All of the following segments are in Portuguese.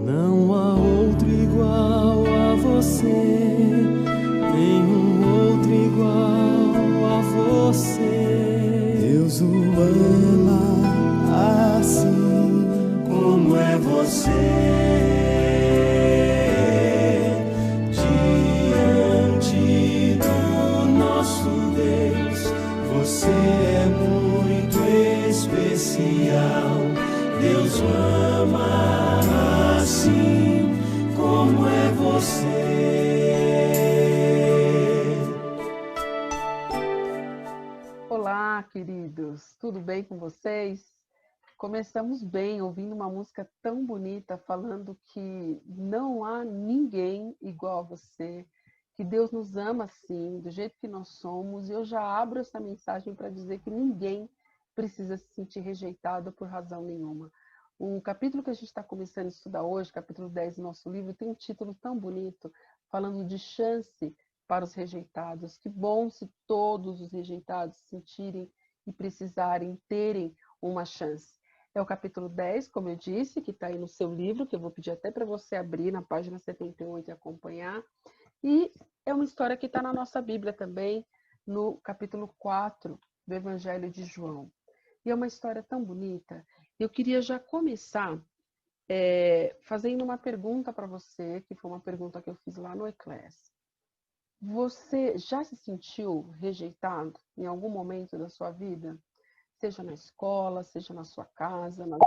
Não há outro igual a você, nenhum outro igual a você. Deus o ama assim como é você. Diante do nosso Deus, você é muito especial. Deus o ama assim como é você. Olá, queridos, tudo bem com vocês? Começamos bem, ouvindo uma música tão bonita, falando que não há ninguém igual a você, que Deus nos ama assim, do jeito que nós somos, e eu já abro essa mensagem para dizer que ninguém precisa se sentir rejeitado por razão nenhuma. O capítulo que a gente está começando a estudar hoje, capítulo 10 do nosso livro, tem um título tão bonito, falando de chance para os rejeitados. Que bom se todos os rejeitados sentirem e precisarem terem uma chance. É o capítulo 10, como eu disse, que está aí no seu livro, que eu vou pedir até para você abrir na página 78 e acompanhar. E é uma história que está na nossa Bíblia também, no capítulo 4 do Evangelho de João. E é uma história tão bonita. Eu queria já começar fazendo uma pergunta para você, que foi uma pergunta que eu fiz lá no Eclass. Você já se sentiu rejeitado em algum momento da sua vida? Seja na escola, seja na sua casa, nos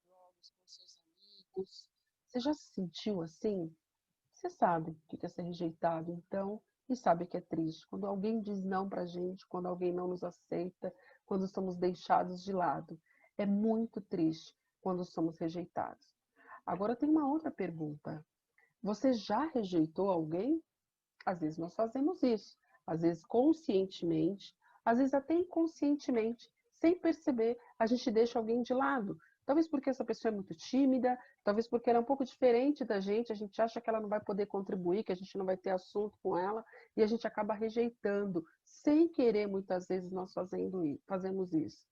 jogos com seus amigos. Você já se sentiu assim? Você sabe o que é ser rejeitado, então, e sabe que é triste. Quando alguém diz não pra gente, quando alguém não nos aceita, quando somos deixados de lado. É muito triste quando somos rejeitados. Agora tem uma outra pergunta. Você já rejeitou alguém? Às vezes nós fazemos isso, às vezes conscientemente, às vezes até inconscientemente, sem perceber, a gente deixa alguém de lado. Talvez porque essa pessoa é muito tímida, talvez porque ela é um pouco diferente da gente, a gente acha que ela não vai poder contribuir, que a gente não vai ter assunto com ela, e a gente acaba rejeitando, sem querer, muitas vezes nós fazemos isso.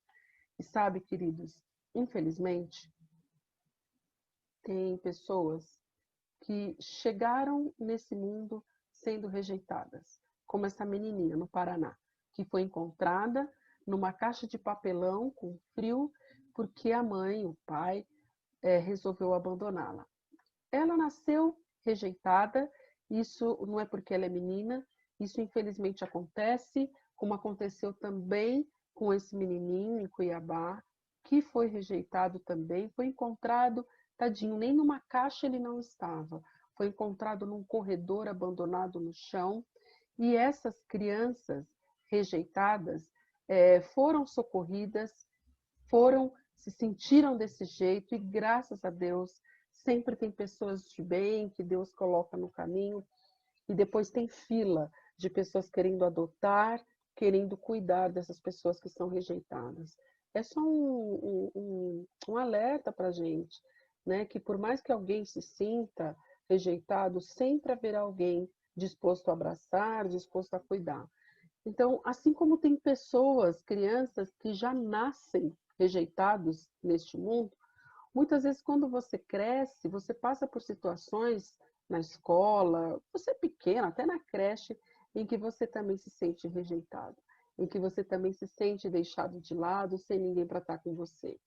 E sabe, queridos, infelizmente, tem pessoas que chegaram nesse mundo sendo rejeitadas, como essa menininha no Paraná, que foi encontrada numa caixa de papelão com frio, porque a mãe, o pai, resolveu abandoná-la. Ela nasceu rejeitada, isso não é porque ela é menina, isso infelizmente acontece, como aconteceu também com esse menininho em Cuiabá, que foi rejeitado também, foi encontrado, tadinho, nem numa caixa ele não estava, foi encontrado num corredor abandonado no chão, e essas crianças rejeitadas foram socorridas, se sentiram desse jeito, e graças a Deus sempre tem pessoas de bem que Deus coloca no caminho, e depois tem fila de pessoas querendo adotar, querendo cuidar dessas pessoas que são rejeitadas. É só um alerta para a gente, né? Que por mais que alguém se sinta rejeitado, sempre haverá alguém disposto a abraçar, disposto a cuidar. Então, assim como tem pessoas, crianças, que já nascem rejeitados neste mundo, muitas vezes, quando você cresce, você passa por situações na escola, você é pequena, até na creche, em que você também se sente rejeitado, em que você também se sente deixado de lado, sem ninguém para estar com você.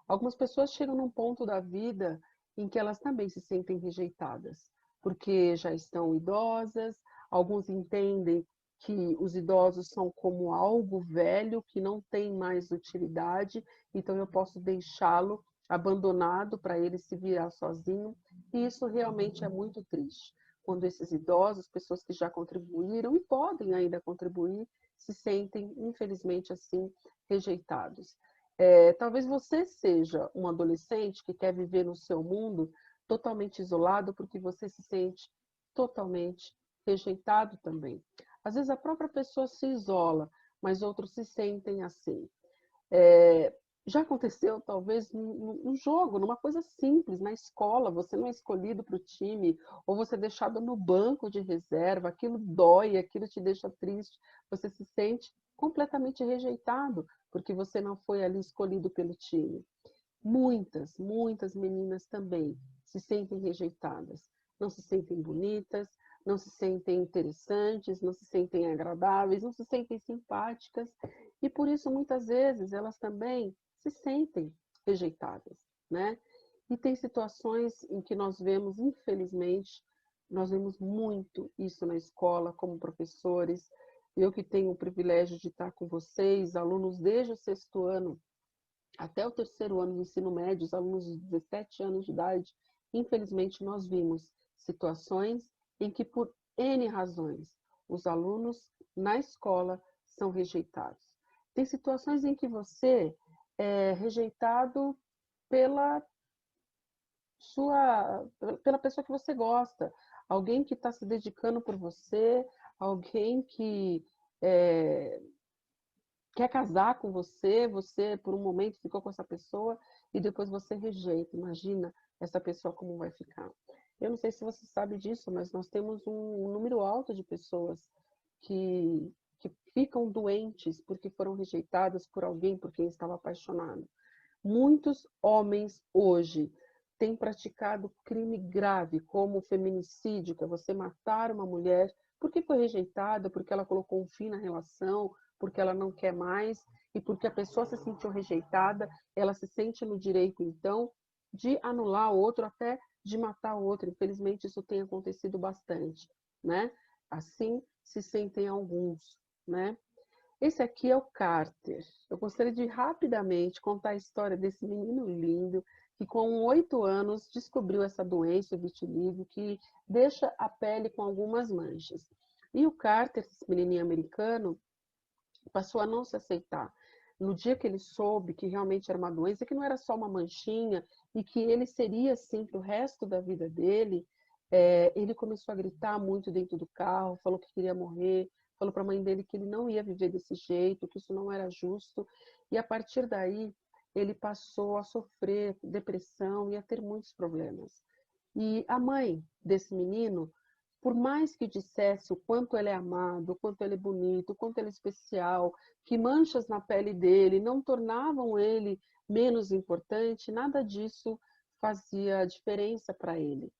Algumas pessoas chegam num ponto da vida em que elas também se sentem rejeitadas, porque já estão idosas, alguns entendem que os idosos são como algo velho que não tem mais utilidade, então eu posso deixá-lo abandonado para ele se virar sozinho, e isso realmente é muito triste. Quando esses idosos, pessoas que já contribuíram e podem ainda contribuir, se sentem, infelizmente, assim, rejeitados. Talvez você seja um adolescente que quer viver no seu mundo totalmente isolado porque você se sente totalmente rejeitado também. Às vezes a própria pessoa se isola, mas outros se sentem assim. Já aconteceu, talvez, num jogo, numa coisa simples, na escola, você não é escolhido para o time, ou você é deixado no banco de reserva, aquilo dói, aquilo te deixa triste, você se sente completamente rejeitado, porque você não foi ali escolhido pelo time. muitas meninas também se sentem rejeitadas, não se sentem bonitas, não se sentem interessantes, não se sentem agradáveis, não se sentem simpáticas, e por isso muitas vezes elas também se sentem rejeitadas, né? E tem situações em que nós vemos, infelizmente, nós vemos muito isso na escola, como professores. Eu que tenho o privilégio de estar com vocês, alunos desde o 6º ano até o 3º ano do ensino médio, os alunos de 17 anos de idade, infelizmente nós vimos situações em que, por N razões, os alunos na escola são rejeitados. Tem situações em que você é rejeitado pela pela pessoa que você gosta, alguém que está se dedicando por você, alguém que quer casar com você, você por um momento ficou com essa pessoa e depois você rejeita. Imagina essa pessoa como vai ficar. Eu não sei se você sabe disso, mas nós temos um número alto de pessoas que ficam doentes porque foram rejeitadas por alguém por quem estava apaixonado. Muitos homens hoje têm praticado crime grave, como o feminicídio, que é você matar uma mulher porque foi rejeitada, porque ela colocou um fim na relação, porque ela não quer mais, e porque a pessoa se sentiu rejeitada, ela se sente no direito, então, de anular o outro, até de matar o outro. Infelizmente, isso tem acontecido bastante, né? Assim se sentem alguns, né? Esse aqui é o Carter. Eu gostaria de rapidamente contar a história desse menino lindo que com 8 anos descobriu essa doença, o vitiligo, que deixa a pele com algumas manchas. E o Carter, esse menininho americano, passou a não se aceitar. No dia que ele soube que realmente era uma doença, que não era só uma manchinha e que ele seria assim para o resto da vida dele, ele começou a gritar muito dentro do carro, falou que queria morrer, falou para a mãe dele que ele não ia viver desse jeito, que isso não era justo. E a partir daí, ele passou a sofrer depressão e a ter muitos problemas. E a mãe desse menino, por mais que dissesse o quanto ele é amado, o quanto ele é bonito, o quanto ele é especial, que manchas na pele dele não tornavam ele menos importante, nada disso fazia diferença para ele.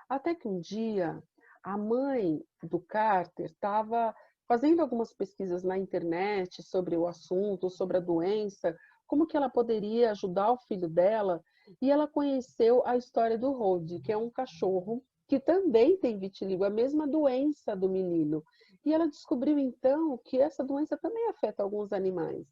Até que um dia, a mãe do Carter estava fazendo algumas pesquisas na internet sobre o assunto, sobre a doença, como que ela poderia ajudar o filho dela, e ela conheceu a história do Rod, que é um cachorro que também tem vitiligo, a mesma doença do menino. E ela descobriu então que essa doença também afeta alguns animais.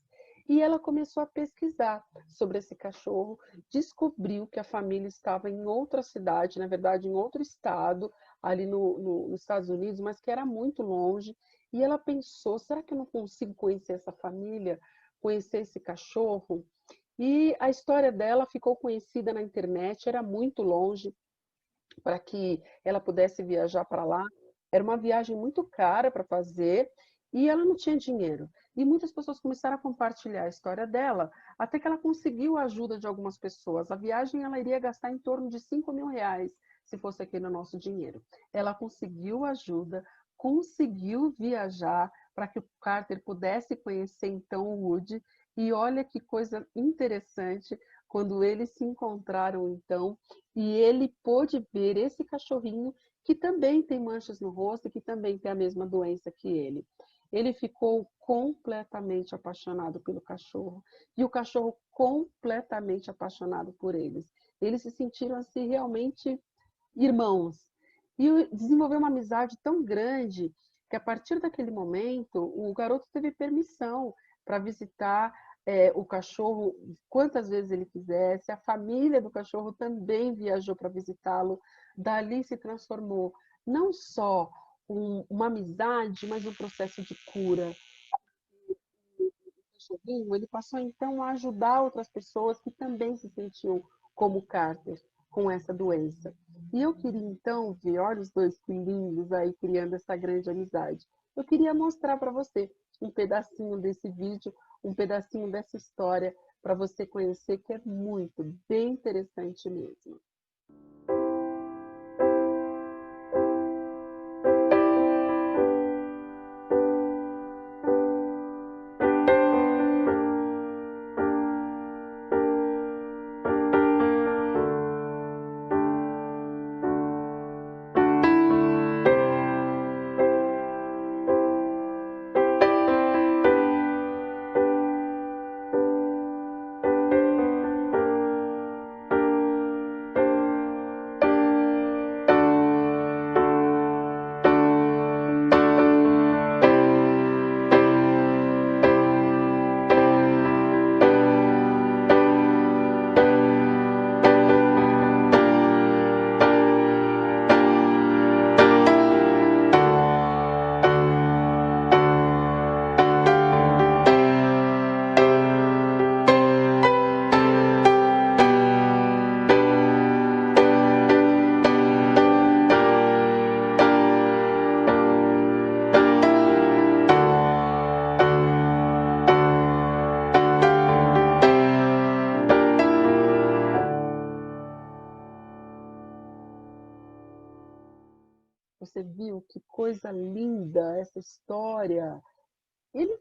E ela começou a pesquisar sobre esse cachorro, descobriu que a família estava em outra cidade, na verdade em outro estado, ali nos Estados Unidos, mas que era muito longe. E ela pensou, será que eu não consigo conhecer essa família, conhecer esse cachorro? E a história dela ficou conhecida na internet, era muito longe para que ela pudesse viajar para lá. Era uma viagem muito cara para fazer e ela não tinha dinheiro. E muitas pessoas começaram a compartilhar a história dela, até que ela conseguiu a ajuda de algumas pessoas. A viagem ela iria gastar em torno de 5.000 reais, se fosse aqui no nosso dinheiro. Ela conseguiu ajuda, conseguiu viajar para que o Carter pudesse conhecer então o Woody. E olha que coisa interessante, quando eles se encontraram então, e ele pôde ver esse cachorrinho que também tem manchas no rosto, que também tem a mesma doença que ele. Ele ficou completamente apaixonado pelo cachorro e o cachorro completamente apaixonado por eles. Eles se sentiram assim realmente irmãos e desenvolveu uma amizade tão grande que a partir daquele momento o garoto teve permissão para visitar o cachorro quantas vezes ele quisesse, a família do cachorro também viajou para visitá-lo, dali se transformou não só uma amizade, mas um processo de cura. O cachorrinho, ele passou então a ajudar outras pessoas que também se sentiam como Carter, com essa doença. E eu queria então ver, olha os dois que lindos aí criando essa grande amizade. Eu queria mostrar para você um pedacinho desse vídeo, um pedacinho dessa história, para você conhecer, que é muito, bem interessante mesmo. Você viu que coisa linda essa história? Ele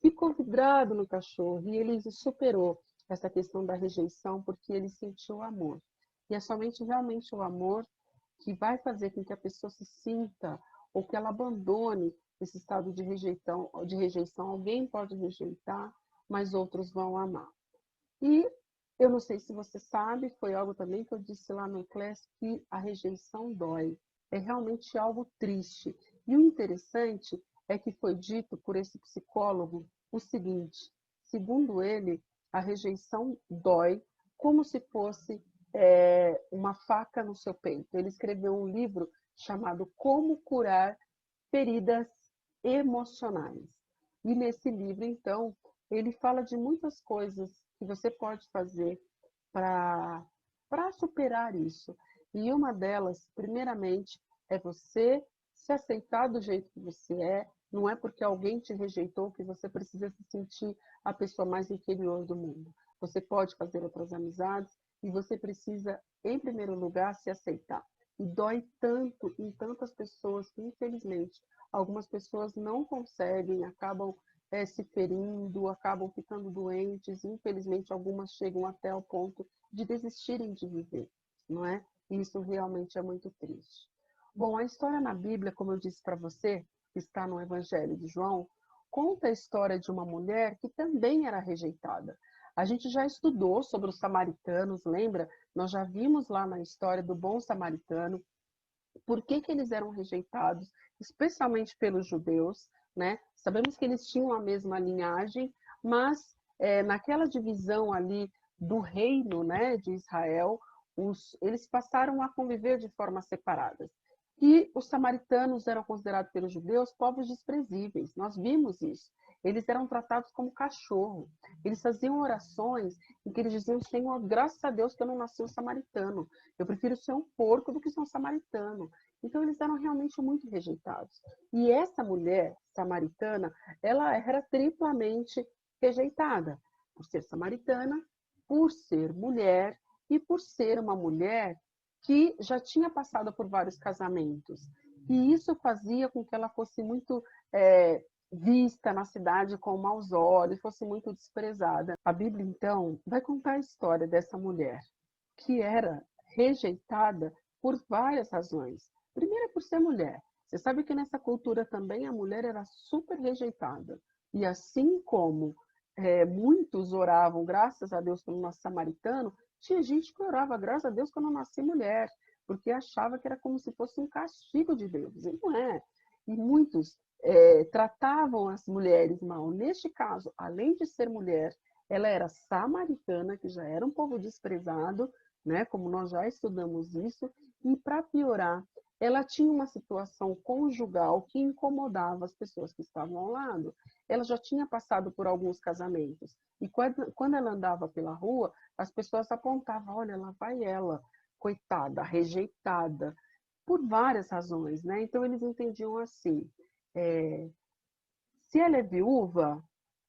ficou vidrado no cachorro e ele superou essa questão da rejeição porque ele sentiu amor. E é somente realmente o amor que vai fazer com que a pessoa se sinta ou que ela abandone esse estado de rejeição, de rejeição. Alguém pode rejeitar, mas outros vão amar. E eu não sei se você sabe, foi algo também que eu disse lá no Eclés, que a rejeição dói. É realmente algo triste. E o interessante é que foi dito por esse psicólogo o seguinte: segundo ele, a rejeição dói como se fosse uma faca no seu peito. Ele escreveu um livro chamado Como Curar Feridas Emocionais. E nesse livro, então, ele fala de muitas coisas que você pode fazer para superar isso. E uma delas, primeiramente, é você se aceitar do jeito que você é. Não é porque alguém te rejeitou que você precisa se sentir a pessoa mais inferior do mundo. Você pode fazer outras amizades e você precisa, em primeiro lugar, se aceitar. E dói tanto em tantas pessoas que, infelizmente, algumas pessoas não conseguem, acabam se ferindo, acabam ficando doentes, e infelizmente algumas chegam até ao ponto de desistirem de viver, não é? E isso realmente é muito triste. Bom, a história na Bíblia, como eu disse para você, que está no Evangelho de João, conta a história de uma mulher que também era rejeitada. A gente já estudou sobre os samaritanos, lembra? Nós já vimos lá na história do bom samaritano, por que eles eram rejeitados, especialmente pelos judeus, né? Sabemos que eles tinham a mesma linhagem, mas naquela divisão ali do reino, né, de Israel, eles passaram a conviver de formas separadas. E os samaritanos eram considerados pelos judeus povos desprezíveis. Nós vimos isso. Eles eram tratados como cachorro. Eles faziam orações em que eles diziam: Senhor, graças a Deus que eu não nasci um samaritano. Eu prefiro ser um porco do que ser um samaritano. Então, eles eram realmente muito rejeitados. E essa mulher samaritana, ela era triplamente rejeitada. Por ser samaritana, por ser mulher e por ser uma mulher que já tinha passado por vários casamentos. E isso fazia com que ela fosse muito vista na cidade com maus olhos, fosse muito desprezada. A Bíblia, então, vai contar a história dessa mulher, que era rejeitada por várias razões. Primeiro, por ser mulher. Você sabe que nessa cultura também a mulher era super rejeitada. E assim como muitos oravam, graças a Deus, pelo nosso samaritano, tinha gente que orava, graças a Deus, que eu não nasci mulher, porque achava que era como se fosse um castigo de Deus. E não é. E muitos tratavam as mulheres mal. Neste caso, além de ser mulher, ela era samaritana, que já era um povo desprezado, né? Como nós já estudamos isso, e para piorar, ela tinha uma situação conjugal que incomodava as pessoas que estavam ao lado. Ela já tinha passado por alguns casamentos, e quando ela andava pela rua, as pessoas apontavam: olha, lá vai ela, coitada, rejeitada, por várias razões, né? Então eles entendiam assim: se ela é viúva,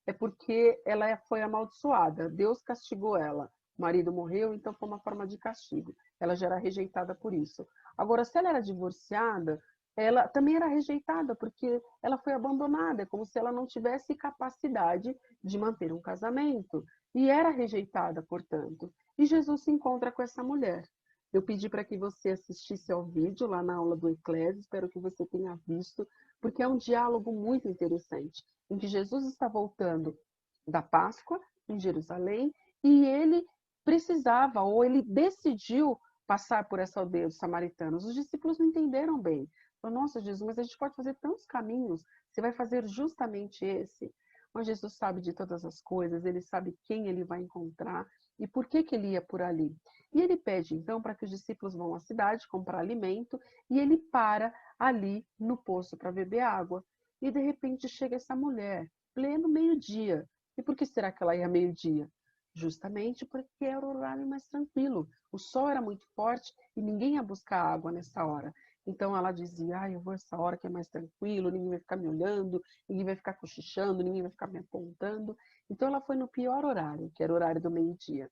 é porque ela foi amaldiçoada, Deus castigou ela. O marido morreu, então foi uma forma de castigo. Ela já era rejeitada por isso. Agora, se ela era divorciada, ela também era rejeitada, porque ela foi abandonada. É como se ela não tivesse capacidade de manter um casamento. E era rejeitada, portanto. E Jesus se encontra com essa mulher. Eu pedi para que você assistisse ao vídeo lá na aula do Eclésio, espero que você tenha visto, porque é um diálogo muito interessante, em que Jesus está voltando da Páscoa em Jerusalém e ele precisava, ou ele decidiu passar por essa aldeia dos samaritanos. Os discípulos não entenderam bem. Falaram: nossa, Jesus, mas a gente pode fazer tantos caminhos, você vai fazer justamente esse? Mas Jesus sabe de todas as coisas, ele sabe quem ele vai encontrar e por que ele ia por ali. E ele pede, então, para que os discípulos vão à cidade comprar alimento e ele para ali no poço para beber água. E, de repente, chega essa mulher, pleno meio-dia. E por que será que ela ia meio-dia? Justamente porque era o horário mais tranquilo. O sol era muito forte e ninguém ia buscar água nessa hora. Então ela dizia: eu vou essa hora que é mais tranquilo, ninguém vai ficar me olhando, ninguém vai ficar cochichando, ninguém vai ficar me apontando. Então ela foi no pior horário, que era o horário do meio-dia.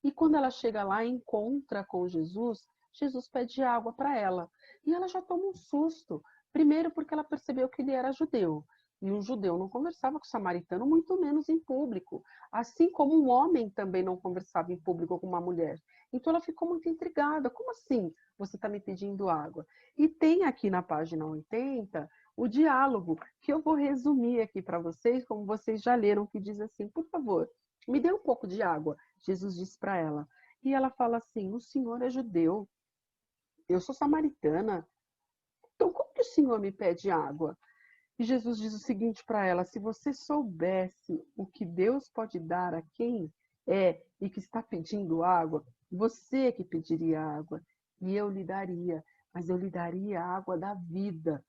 E quando ela chega lá, encontra com Jesus, Jesus pede água para ela. E ela já toma um susto. Primeiro porque ela percebeu que ele era judeu. E um judeu não conversava com o samaritano, muito menos em público. Assim como um homem também não conversava em público com uma mulher. Então ela ficou muito intrigada. Como assim você está me pedindo água? E tem aqui na página 80 o diálogo, que eu vou resumir aqui para vocês, como vocês já leram, que diz assim: por favor, me dê um pouco de água, Jesus disse para ela. E ela fala assim: o senhor é judeu, eu sou samaritana, então como que o senhor me pede água? E Jesus diz o seguinte para ela: se você soubesse o que Deus pode dar a quem é e que está pedindo água, você que pediria água, e eu lhe daria, mas eu lhe daria a água da vida.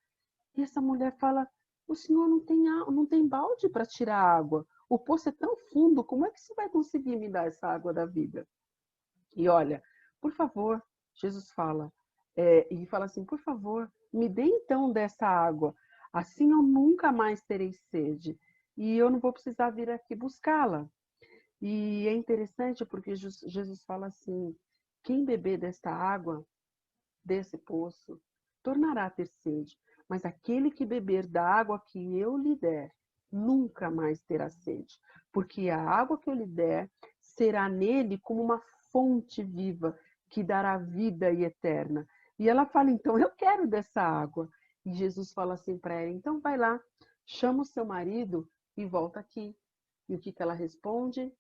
E essa mulher fala: o senhor não tem balde para tirar água. O poço é tão fundo, como é que você vai conseguir me dar essa água da vida? E olha, por favor, Jesus fala, e fala assim: por favor, me dê então dessa água. Assim eu nunca mais terei sede. E eu não vou precisar vir aqui buscá-la. E é interessante porque Jesus fala assim: quem beber desta água, desse poço, tornará a ter sede, mas aquele que beber da água que eu lhe der, nunca mais terá sede, porque a água que eu lhe der será nele como uma fonte viva que dará vida e eterna. E ela fala: então eu quero dessa água. E Jesus fala assim para ela: então vai lá, chama o seu marido e volta aqui. E o que ela responde?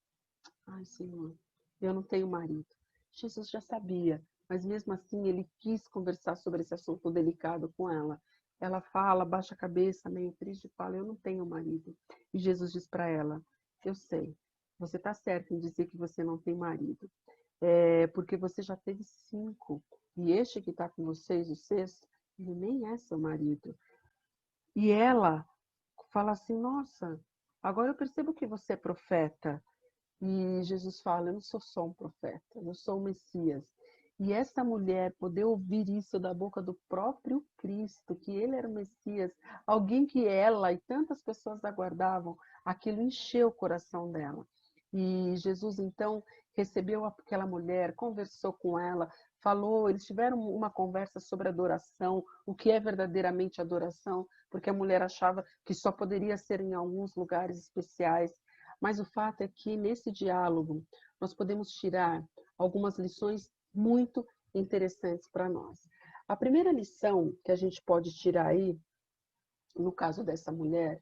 Ai, Senhor, eu não tenho marido. Jesus já sabia, mas mesmo assim ele quis conversar sobre esse assunto delicado com ela. Ela fala, baixa a cabeça, meio triste, e fala: eu não tenho marido. E Jesus diz para ela: eu sei, você está certo em dizer que você não tem marido, porque você já teve 5, e este que está com vocês, o sexto, ele nem é seu marido. E ela fala assim: nossa, agora eu percebo que você é profeta. E Jesus fala: eu não sou só um profeta, eu sou o Messias. E essa mulher poder ouvir isso da boca do próprio Cristo, que ele era o Messias, alguém que ela e tantas pessoas aguardavam, aquilo encheu o coração dela. E Jesus então recebeu aquela mulher, conversou com ela, falou, eles tiveram uma conversa sobre adoração, o que é verdadeiramente adoração, porque a mulher achava que só poderia ser em alguns lugares especiais. Mas o fato é que nesse diálogo nós podemos tirar algumas lições muito interessantes para nós. A primeira lição que a gente pode tirar aí, no caso dessa mulher,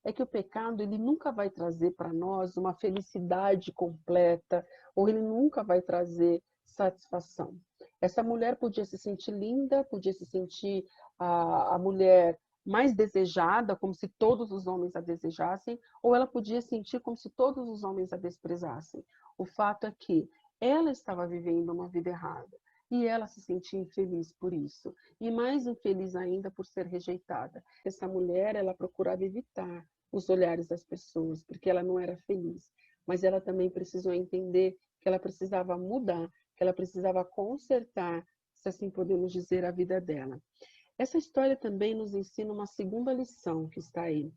é que o pecado ele nunca vai trazer para nós uma felicidade completa, ou ele nunca vai trazer satisfação. Essa mulher podia se sentir linda, podia se sentir a mulher mais desejada, como se todos os homens a desejassem, ou ela podia sentir como se todos os homens a desprezassem. O fato é que ela estava vivendo uma vida errada e ela se sentia infeliz por isso, e mais infeliz ainda por ser rejeitada. Essa mulher, ela procurava evitar os olhares das pessoas, porque ela não era feliz, mas ela também precisou entender que ela precisava mudar, que ela precisava consertar, se assim podemos dizer, a vida dela. Essa história também nos ensina uma segunda lição que está aí,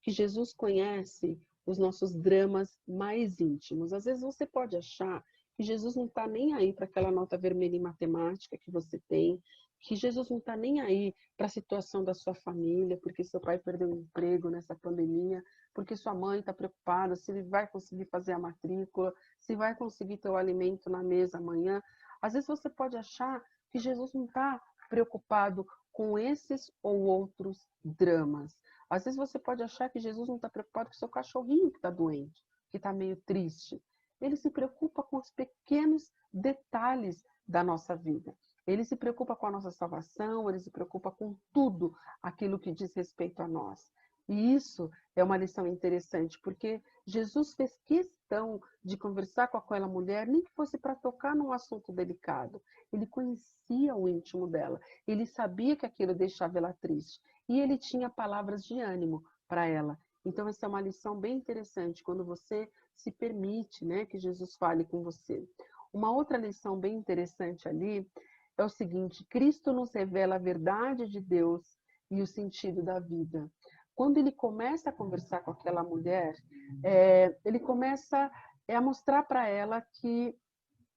que Jesus conhece os nossos dramas mais íntimos. Às vezes você pode achar que Jesus não está nem aí para aquela nota vermelha em matemática que você tem, que Jesus não está nem aí para a situação da sua família, porque seu pai perdeu o emprego nessa pandemia, porque sua mãe está preocupada se ele vai conseguir fazer a matrícula, se vai conseguir ter o alimento na mesa amanhã. Às vezes você pode achar que Jesus não está preocupado com esses ou outros dramas. Às vezes você pode achar que Jesus não está preocupado com o seu cachorrinho que está doente, que está meio triste. Ele se preocupa com os pequenos detalhes da nossa vida. Ele se preocupa com a nossa salvação, ele se preocupa com tudo aquilo que diz respeito a nós. E isso é uma lição interessante, porque Jesus fez questão de conversar com aquela mulher, nem que fosse para tocar num assunto delicado. Ele conhecia o íntimo dela, ele sabia que aquilo deixava ela triste, e ele tinha palavras de ânimo para ela. Então, essa é uma lição bem interessante, quando você se permite, né, que Jesus fale com você. Uma outra lição bem interessante ali é o seguinte: Cristo nos revela a verdade de Deus e o sentido da vida. Quando ele começa a conversar com aquela mulher, ele começa a mostrar para ela que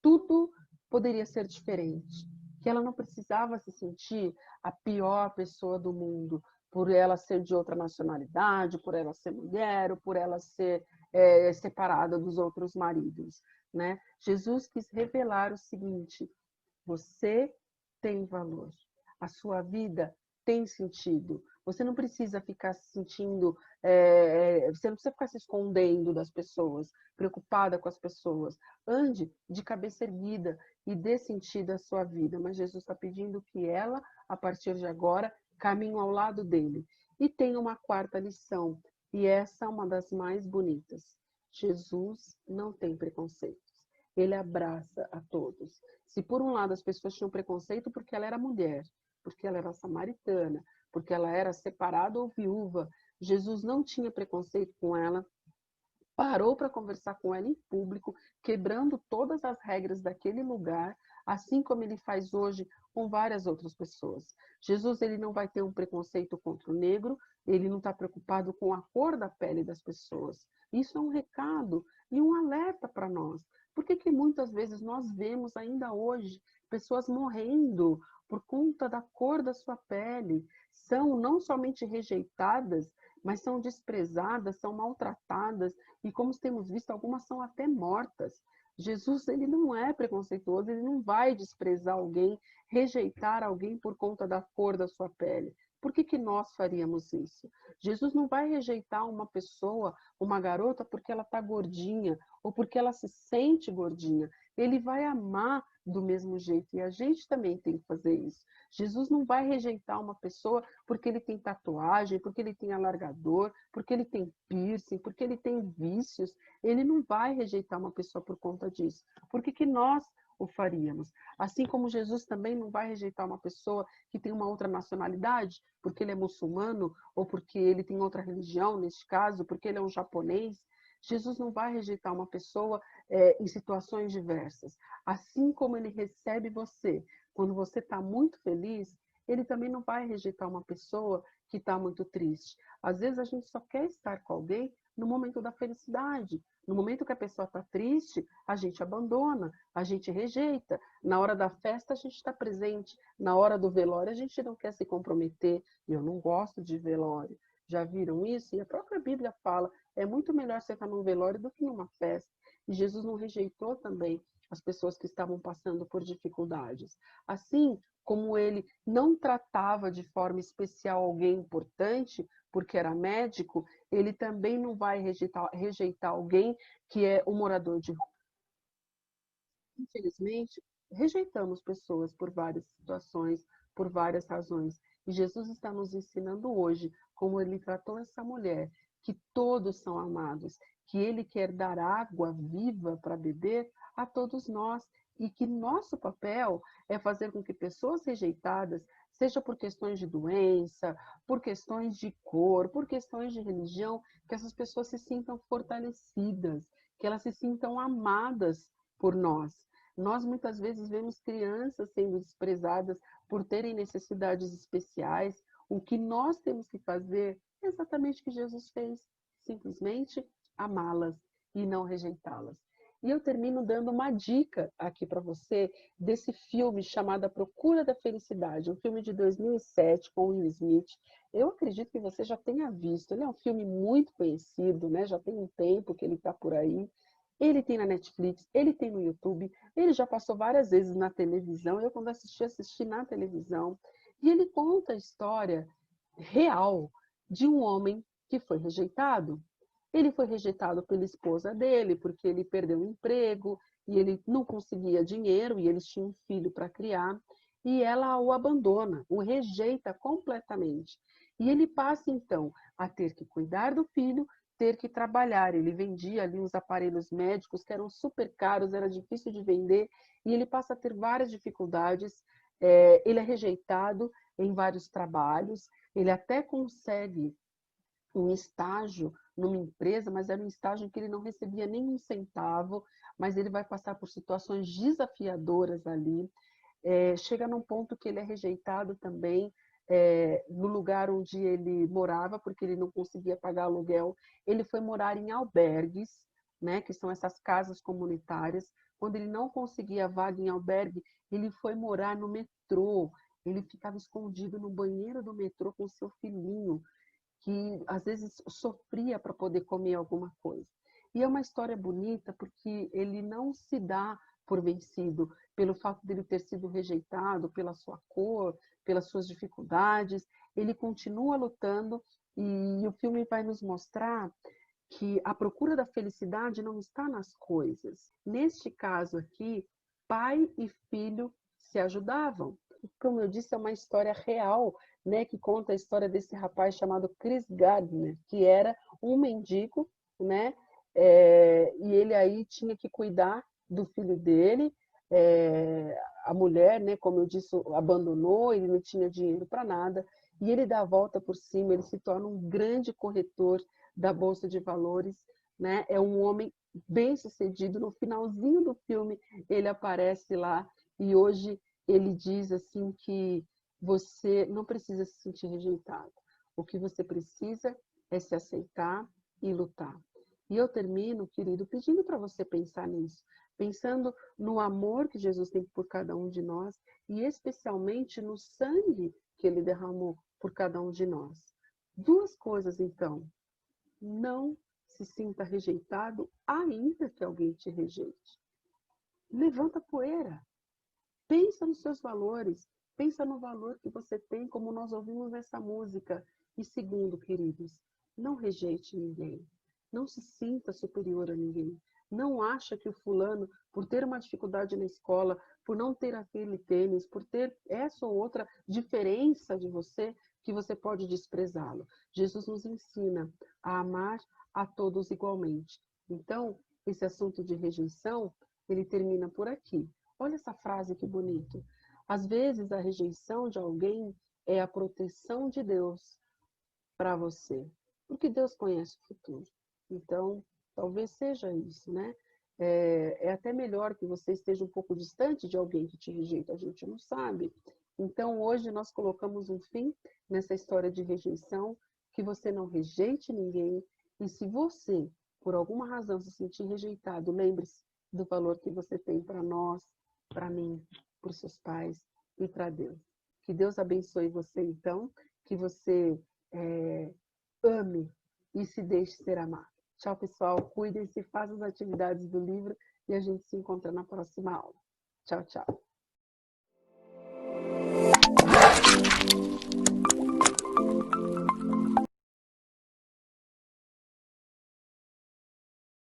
tudo poderia ser diferente, que ela não precisava se sentir a pior pessoa do mundo, por ela ser de outra nacionalidade, por ela ser mulher, ou por ela ser separada dos outros maridos, né? Jesus quis revelar o seguinte: você tem valor, a sua vida tem sentido. Você não precisa ficar se sentindo, você não precisa ficar se escondendo das pessoas, preocupada com as pessoas. Ande de cabeça erguida e dê sentido à sua vida. Mas Jesus está pedindo que ela, a partir de agora, caminhe ao lado dele. E tem uma quarta lição, e essa é uma das mais bonitas. Jesus não tem preconceitos. Ele abraça a todos. Se por um lado as pessoas tinham preconceito porque ela era mulher, porque ela era samaritana, porque ela era separada ou viúva, Jesus não tinha preconceito com ela, parou para conversar com ela em público, quebrando todas as regras daquele lugar, assim como ele faz hoje com várias outras pessoas. Jesus, ele não vai ter um preconceito contra o negro, ele não está preocupado com a cor da pele das pessoas. Isso é um recado e um alerta para nós. Por que muitas vezes nós vemos ainda hoje pessoas morrendo por conta da cor da sua pele? São não somente rejeitadas, mas são desprezadas, são maltratadas, e como temos visto, algumas são até mortas. Jesus, ele não é preconceituoso, ele não vai desprezar alguém, rejeitar alguém por conta da cor da sua pele. Por que nós faríamos isso? Jesus não vai rejeitar uma pessoa, uma garota, porque ela está gordinha ou porque ela se sente gordinha. Ele vai amar do mesmo jeito e a gente também tem que fazer isso. Jesus não vai rejeitar uma pessoa porque ele tem tatuagem, porque ele tem alargador, porque ele tem piercing, porque ele tem vícios. Ele não vai rejeitar uma pessoa por conta disso. Por que nós o faríamos? Assim como Jesus também não vai rejeitar uma pessoa que tem uma outra nacionalidade, porque ele é muçulmano, ou porque ele tem outra religião, neste caso, porque ele é um japonês. Jesus não vai rejeitar uma pessoa em situações diversas. Assim como ele recebe você quando você está muito feliz, ele também não vai rejeitar uma pessoa que está muito triste. Às vezes a gente só quer estar com alguém no momento da felicidade. No momento que a pessoa está triste, a gente abandona, a gente rejeita. Na hora da festa, a gente está presente. Na hora do velório, a gente não quer se comprometer. Eu não gosto de velório. Já viram isso? E a própria Bíblia fala, é muito melhor você estar num velório do que numa festa. E Jesus não rejeitou também as pessoas que estavam passando por dificuldades. Assim como ele não tratava de forma especial alguém importante, porque era médico, ele também não vai rejeitar alguém que é um morador de rua. Infelizmente, rejeitamos pessoas por várias situações, por várias razões. E Jesus está nos ensinando hoje como ele tratou essa mulher, que todos são amados, que ele quer dar água viva para beber a todos nós e que nosso papel é fazer com que pessoas rejeitadas, seja por questões de doença, por questões de cor, por questões de religião, que essas pessoas se sintam fortalecidas, que elas se sintam amadas por nós. Nós muitas vezes vemos crianças sendo desprezadas por terem necessidades especiais. O que nós temos que fazer é exatamente o que Jesus fez, simplesmente amá-las e não rejeitá-las. E eu termino dando uma dica aqui para você desse filme chamado A Procura da Felicidade, um filme de 2007 com Will Smith. Eu acredito que você já tenha visto, ele é um filme muito conhecido, né? Já tem um tempo que ele está por aí. Ele tem na Netflix, ele tem no YouTube, ele já passou várias vezes na televisão. Eu, quando assisti na televisão. E ele conta a história real de um homem que foi rejeitado. Ele foi rejeitado pela esposa dele, porque ele perdeu o emprego e ele não conseguia dinheiro e eles tinham um filho para criar. E ela o abandona, o rejeita completamente. E ele passa, então, a ter que cuidar do filho, ter que trabalhar. Ele vendia ali uns aparelhos médicos que eram super caros, era difícil de vender, e ele passa a ter várias dificuldades. Ele é rejeitado em vários trabalhos, ele até consegue um estágio numa empresa, mas era um estágio em que ele não recebia nenhum centavo, mas ele vai passar por situações desafiadoras ali. Chega num ponto que ele é rejeitado também no lugar onde ele morava, porque ele não conseguia pagar aluguel. Ele foi morar em albergues, né, que são essas casas comunitárias, quando ele não conseguia vaga em albergue, ele foi morar no metrô. Ele ficava escondido no banheiro do metrô com seu filhinho, que às vezes sofria para poder comer alguma coisa. E é uma história bonita porque ele não se dá por vencido pelo fato dele ter sido rejeitado, pela sua cor, pelas suas dificuldades. Ele continua lutando e o filme vai nos mostrar que a procura da felicidade não está nas coisas. Neste caso aqui, pai e filho se ajudavam. Como eu disse, é uma história real, né, que conta a história desse rapaz chamado Chris Gardner, que era um mendigo, né, e ele aí tinha que cuidar do filho dele. A mulher, né, como eu disse, abandonou, ele não tinha dinheiro para nada, e ele dá a volta por cima, ele se torna um grande corretor da Bolsa de Valores, né? É um homem bem-sucedido. No finalzinho do filme, ele aparece lá e hoje ele diz assim que você não precisa se sentir rejeitado. O que você precisa é se aceitar e lutar. E eu termino, querido, pedindo para você pensar nisso, pensando no amor que Jesus tem por cada um de nós e especialmente no sangue que ele derramou por cada um de nós. Duas coisas, então. Não se sinta rejeitado, ainda que alguém te rejeite. Levanta a poeira. Pensa nos seus valores. Pensa no valor que você tem, como nós ouvimos nessa música. E segundo, queridos, não rejeite ninguém. Não se sinta superior a ninguém. Não acha que o fulano, por ter uma dificuldade na escola, por não ter aquele tênis, por ter essa ou outra diferença de você, que você pode desprezá-lo. Jesus nos ensina a amar a todos igualmente. Então, esse assunto de rejeição, ele termina por aqui. Olha essa frase que bonito. Às vezes a rejeição de alguém é a proteção de Deus para você, porque Deus conhece o futuro. Então, talvez seja isso, né? É até melhor que você esteja um pouco distante de alguém que te rejeita, a gente não sabe. Então, hoje nós colocamos um fim nessa história de rejeição, que você não rejeite ninguém, e se você, por alguma razão, se sentir rejeitado, lembre-se do valor que você tem para nós, para mim, para os seus pais e para Deus. Que Deus abençoe você, então, que você ame e se deixe ser amado. Tchau, pessoal. Cuidem-se, façam as atividades do livro e a gente se encontra na próxima aula. Tchau, tchau.